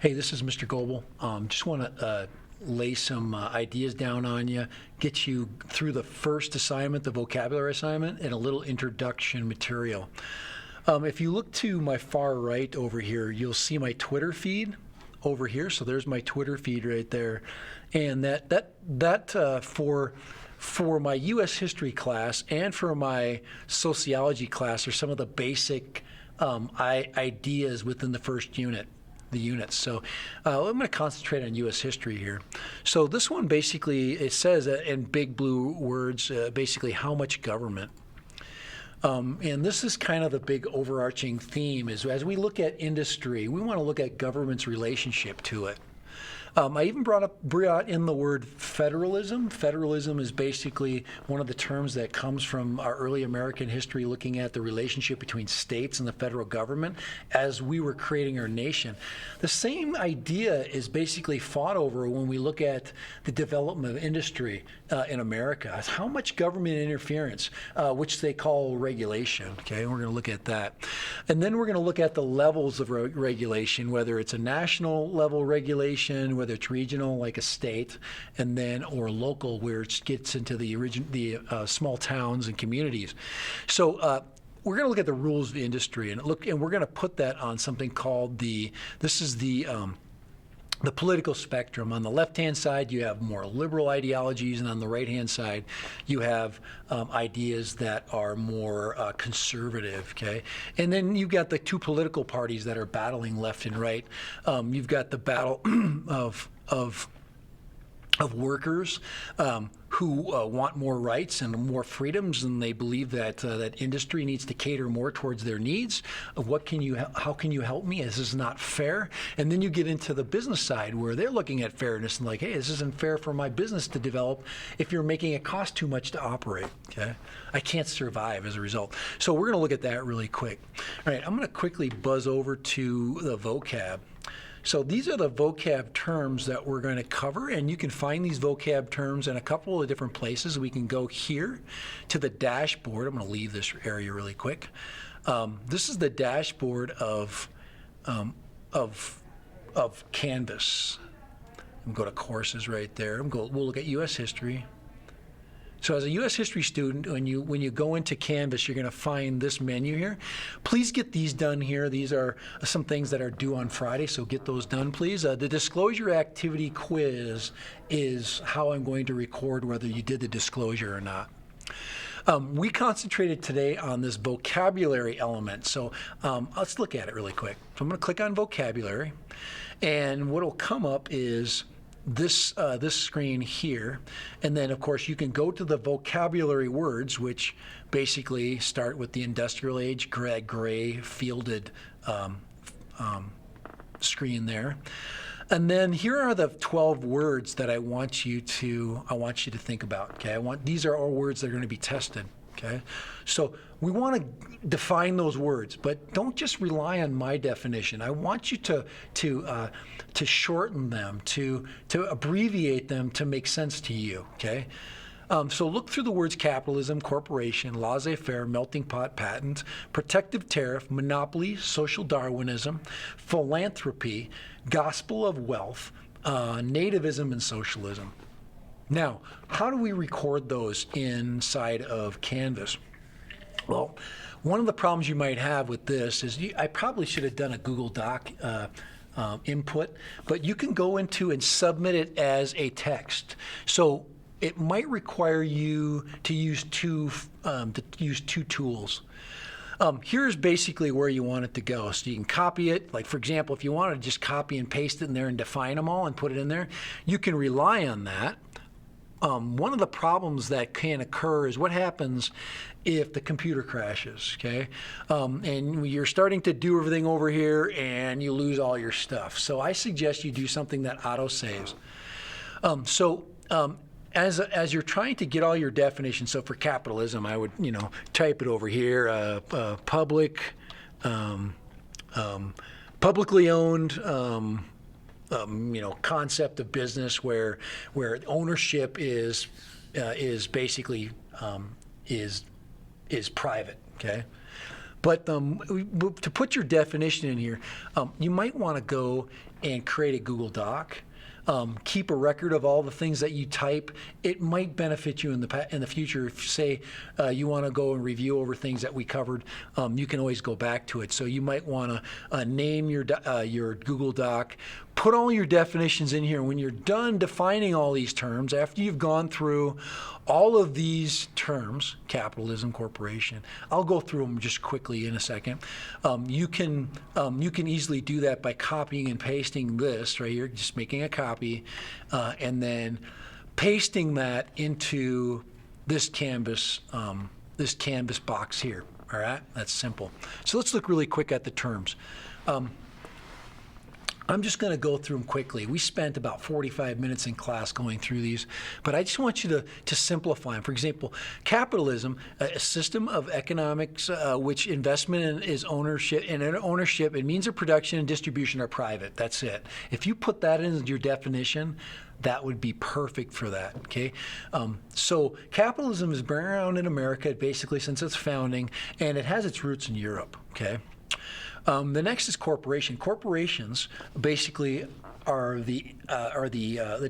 Hey, this is Mr. Goebel. Just want to lay some ideas down on you, get you through the first assignment, the vocabulary assignment, and a little introduction material. If you look to my far right over here, you'll see my Twitter feed over here. So there's my Twitter feed right there, and for my U.S. history class and for my sociology class are some of the basic ideas within the first unit. The units. So I'm going to concentrate on U.S. history here. So this one basically, it says in big blue words, basically how much government. And this is kind of the big overarching theme is as we look at industry, we want to look at government's relationship to it. I even brought in the word federalism. Federalism is basically one of the terms that comes from our early American history, looking at the relationship between states and the federal government as we were creating our nation. The same idea is basically fought over when we look at the development of industry in America. It's how much government interference, which they call regulation. Okay, we're going to look at that. And then we're going to look at the levels of regulation, whether it's a national level regulation, whether it's regional, like a state, and then or local, where it gets into the small towns and communities. So we're going to look at the rules of the industry, and we're going to put that on something called the political spectrum. On the left-hand side, you have more liberal ideologies, and on the right-hand side, you have ideas that are more conservative, okay? And then you've got the two political parties that are battling left and right. You've got the battle of workers who want more rights and more freedoms, and they believe that that industry needs to cater more towards their needs. How can you help me? This is not fair. And then you get into the business side where they're looking at fairness and like, hey, this isn't fair for my business to develop if you're making it cost too much to operate. Okay, I can't survive as a result. So we're going to look at that really quick. All right, I'm going to quickly buzz over to the vocab. So these are the vocab terms that we're going to cover, and you can find these vocab terms in a couple of different places. We can go here to the dashboard. I'm going to leave this area really quick. This is the dashboard of Canvas. I'm going to go to courses right there. We'll look at U.S. history. So as a U.S. history student, when you go into Canvas, you're going to find this menu here. Please get these done here. These are some things that are due on Friday, so get those done, please. The disclosure activity quiz is how I'm going to record whether you did the disclosure or not. We concentrated today on this vocabulary element, so let's look at it really quick. So I'm going to click on vocabulary, and what will come up is this screen here, and then of course you can go to the vocabulary words, which basically start with the industrial age, gray fielded screen there. And then here are the 12 words that I want you to think about. Okay, these are all words that are going to be tested. Okay, so we want to define those words, but don't just rely on my definition. I want you to shorten them, to abbreviate them to make sense to you. Okay, so look through the words capitalism, corporation, laissez-faire, melting pot, patent, protective tariff, monopoly, social Darwinism, philanthropy, gospel of wealth, nativism, and socialism. Now, how do we record those inside of Canvas? Well, one of the problems you might have with this is I probably should have done a Google Doc input, but you can go into and submit it as a text. So it might require you to use two tools. Here's basically where you want it to go. So you can copy it. Like, for example, if you want to just copy and paste it in there and define them all and put it in there, you can rely on that. One of the problems that can occur is what happens if the computer crashes, okay? And you're starting to do everything over here and you lose all your stuff. So I suggest you do something that auto-saves. As you're trying to get all your definitions, so for capitalism, I would, type it over here, publicly owned, concept of business where ownership is basically is private. Okay, But to put your definition in here, you might want to go and create a Google Doc. Keep a record of all the things that you type. It might benefit you in the future. If, say, you want to go and review over things that we covered, you can always go back to it. So you might want to name your Google Doc, put all your definitions in here. When you're done defining all these terms, after you've gone through all of these terms, capitalism, corporation, I'll go through them just quickly in a second. You can easily do that by copying and pasting this right here, just making a copy, and then pasting that into this canvas box here. All right, that's simple. So let's look really quick at the terms. I'm just going to go through them quickly. We spent about 45 minutes in class going through these, but I just want you to simplify them. For example, capitalism, a system of economics which investment is ownership, and ownership and means of production and distribution are private. That's it. If you put that in your definition, that would be perfect for that, okay? So capitalism has been around in America basically since its founding, and it has its roots in Europe, okay? The next is corporation. Corporations basically are the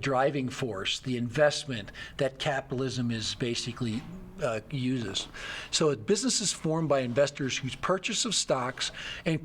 driving force, the investment that capitalism is basically uses. So businesses formed by investors whose purchase of stocks in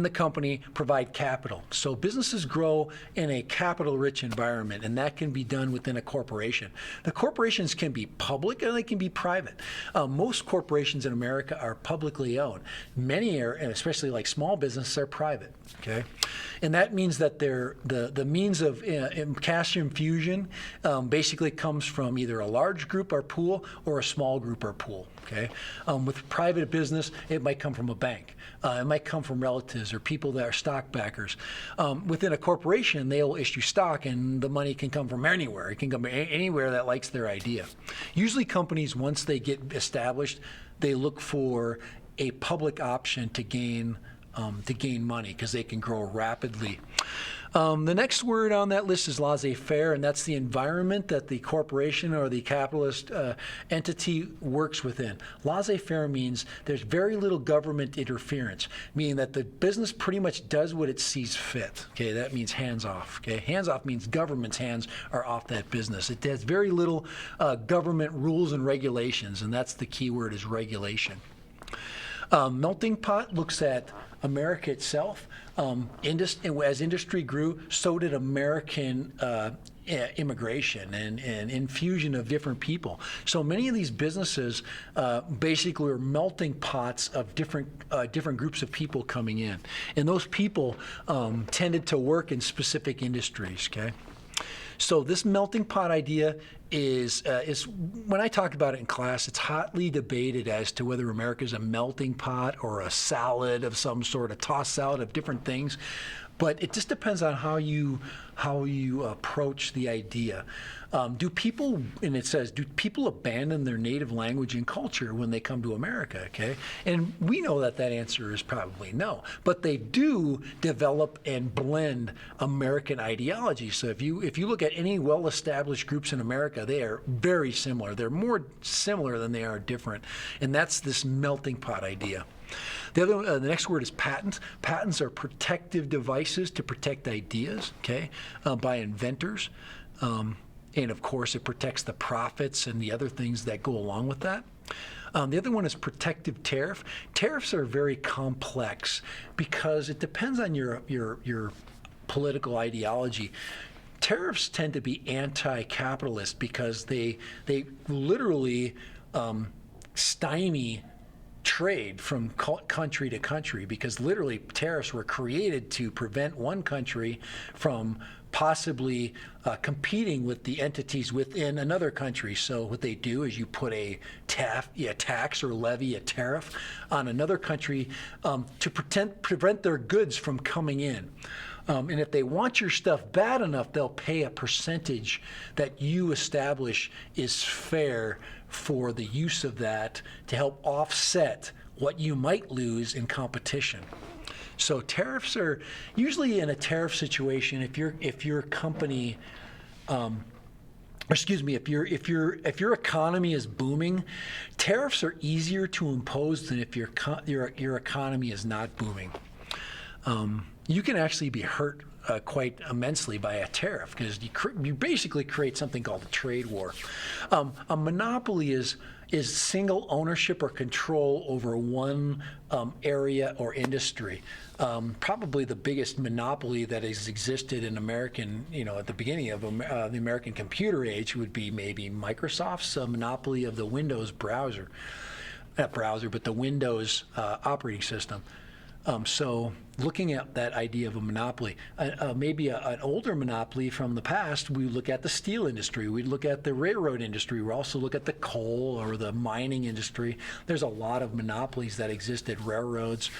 the company provide capital. So businesses grow in a capital-rich environment, and that can be done within a corporation. The corporations can be public and they can be private. Most corporations in America are publicly owned. Many are, and especially like small businesses, are private. Okay, and that means that the means of cash infusion basically comes from either a large group or pool or a small group or pool. Okay, with private business, it might come from a bank. It might come from relatives or people that are stock backers. Within a corporation, they'll issue stock, and the money can come from anywhere. It can come anywhere that likes their idea. Usually, companies, once they get established, they look for a public option to gain money because they can grow rapidly. The next word on that list is laissez-faire, and that's the environment that the corporation or the capitalist entity works within. Laissez-faire means there's very little government interference, meaning that the business pretty much does what it sees fit. Okay, that means hands off. Okay, hands off means government's hands are off that business. It has very little government rules and regulations, and that's the key word, is regulation. Melting pot looks at America itself. As industry grew, so did American immigration and infusion of different people. So many of these businesses basically are melting pots of different groups of people coming in, and those people tended to work in specific industries. Okay. So this melting pot idea is when I talk about it in class, it's hotly debated as to whether America is a melting pot or a salad of some sort, a tossed salad of different things. But it just depends on how you approach the idea. Do people abandon their native language and culture when they come to America? Okay, and we know that answer is probably no. But they do develop and blend American ideology. So if you look at any well-established groups in America, they are very similar. They're more similar than they are different, and that's this melting pot idea. The next word is patents. Patents are protective devices to protect ideas, okay, by inventors. And of course, it protects the profits and the other things that go along with that. The other one is protective tariff. Tariffs are very complex because it depends on your political ideology. Tariffs tend to be anti-capitalist because they literally stymie trade from country to country, because literally tariffs were created to prevent one country from possibly competing with the entities within another country. So what they do is you put a tax or levy, a tariff on another country to prevent their goods from coming in. And if they want your stuff bad enough, they'll pay a percentage that you establish is fair for the use of that to help offset what you might lose in competition. So tariffs are usually, in a tariff situation, if your company excuse me, if your economy is booming, tariffs are easier to impose than if your economy is not booming. You can actually be hurt quite immensely by a tariff because you basically create something called a trade war. A monopoly is single ownership or control over one area or industry. Probably the biggest monopoly that has existed in American, at the beginning of the American computer age would be maybe Microsoft's monopoly of the Windows browser. Not browser, but the Windows operating system. So looking at that idea of a monopoly, maybe an older monopoly from the past, we look at the steel industry, we look at the railroad industry, we also look at the coal or the mining industry. There's a lot of monopolies that existed, railroads,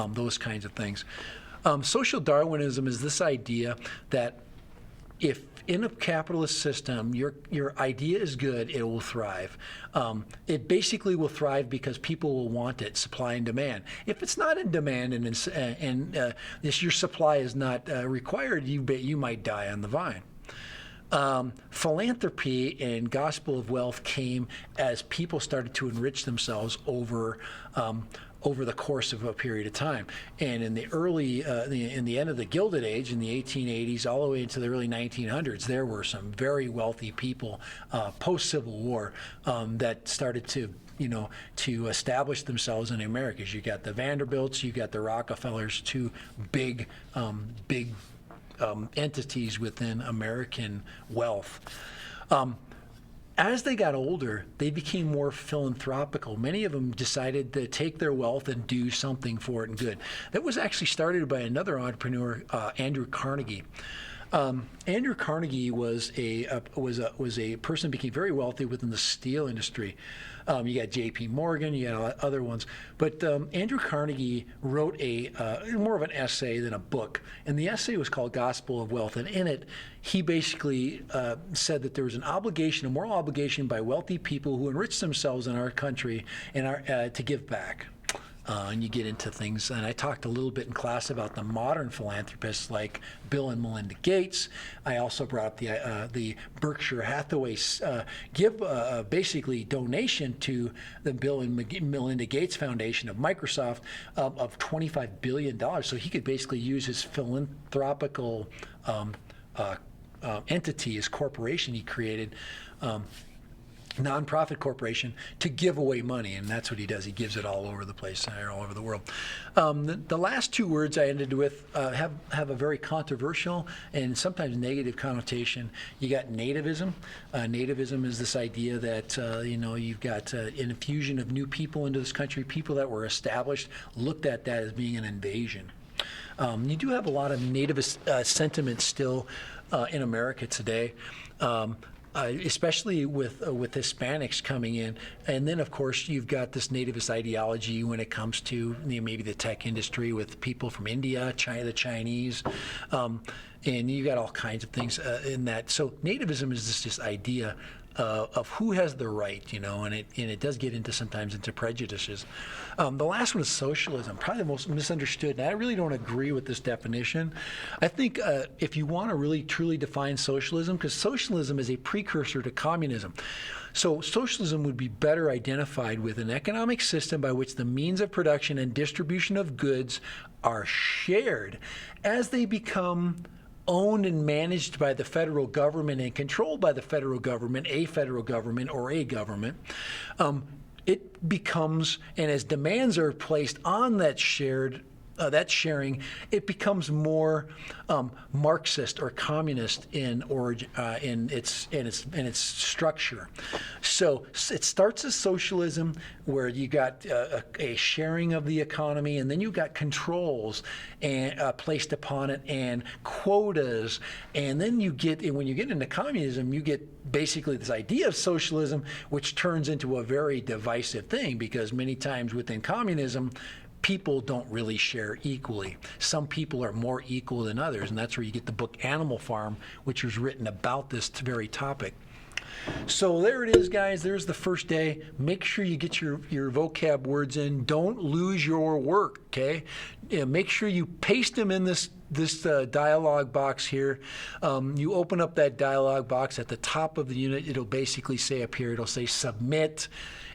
those kinds of things. Social Darwinism is this idea that if in a capitalist system your idea is good, it will thrive. It basically will thrive because people will want it, supply and demand. If it's not in demand and your supply is not required, you might die on the vine. Philanthropy and gospel of wealth came as people started to enrich themselves over the course of a period of time. And in the in the end of the Gilded Age, in the 1880s, all the way into the early 1900s, there were some very wealthy people post-Civil War that started to establish themselves in the Americas. You got the Vanderbilts, you got the Rockefellers, two big entities within American wealth. As they got older, they became more philanthropical. Many of them decided to take their wealth and do something for it and good. That was actually started by another entrepreneur, Andrew Carnegie. Andrew Carnegie was a person who became very wealthy within the steel industry. You got J.P. Morgan, you got other ones, but Andrew Carnegie wrote more of an essay than a book, and the essay was called Gospel of Wealth, and in it he basically said that there was a moral obligation by wealthy people who enrich themselves in our country and to give back. And you get into things, and I talked a little bit in class about the modern philanthropists like Bill and Melinda Gates. I also brought up the Berkshire Hathaway basically donation to the Bill and Melinda Gates Foundation of Microsoft of $25 billion. So he could basically use his philanthropical entity, his corporation he created, nonprofit corporation, to give away money, and that's what he does. He gives it all over the place, all over the world. The last two words I ended with have a very controversial and sometimes negative connotation. You got nativism. Nativism is this idea that you've got an infusion of new people into this country, people that were established, looked at that as being an invasion. You do have a lot of nativist sentiment still in America today. Especially with Hispanics coming in. And then, of course, you've got this nativist ideology when it comes to maybe the tech industry with people from India, China, the Chinese, and you've got all kinds of things in that. So nativism is this idea of who has the right, and it does get sometimes into prejudices. The last one is socialism, probably the most misunderstood, and I really don't agree with this definition. I think if you want to really truly define socialism, because socialism is a precursor to communism. So socialism would be better identified with an economic system by which the means of production and distribution of goods are shared as they become owned and managed by the federal government and controlled by the federal government, a federal government or a government. It becomes, and as demands are placed on that sharing, it becomes more Marxist or communist in origin, in its structure. So it starts as socialism, where you got a sharing of the economy, and then you got controls and placed upon it, and quotas, and then when you get into communism, you get basically this idea of socialism, which turns into a very divisive thing, because many times within communism, people don't really share equally. Some people are more equal than others, and that's where you get the book Animal Farm, which was written about this very topic. So there it is, guys. There's the first day. Make sure you get your vocab words in. Don't lose your work, okay? Make sure you paste them in this this dialog box here. You open up that dialog box at the top of the unit. It'll basically say up here, it'll say submit.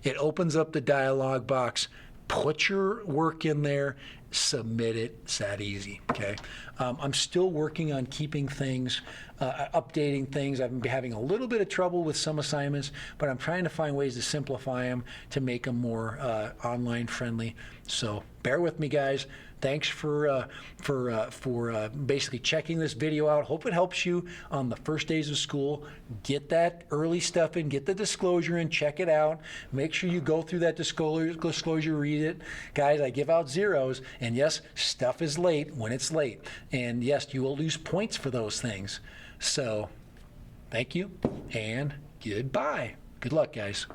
It opens up the dialog box. Put your work in there, submit it. It's that easy, okay? I'm still working on keeping things, updating things. I've been having a little bit of trouble with some assignments, but I'm trying to find ways to simplify them, to make them more online friendly. So bear with me, guys. Thanks for basically checking this video out. Hope it helps you on the first days of school. Get that early stuff in, get the disclosure in, check it out. Make sure you go through that disclosure, read it. Guys, I give out zeros, and yes, stuff is late when it's late. And yes, you will lose points for those things. So thank you, and goodbye. Good luck, guys.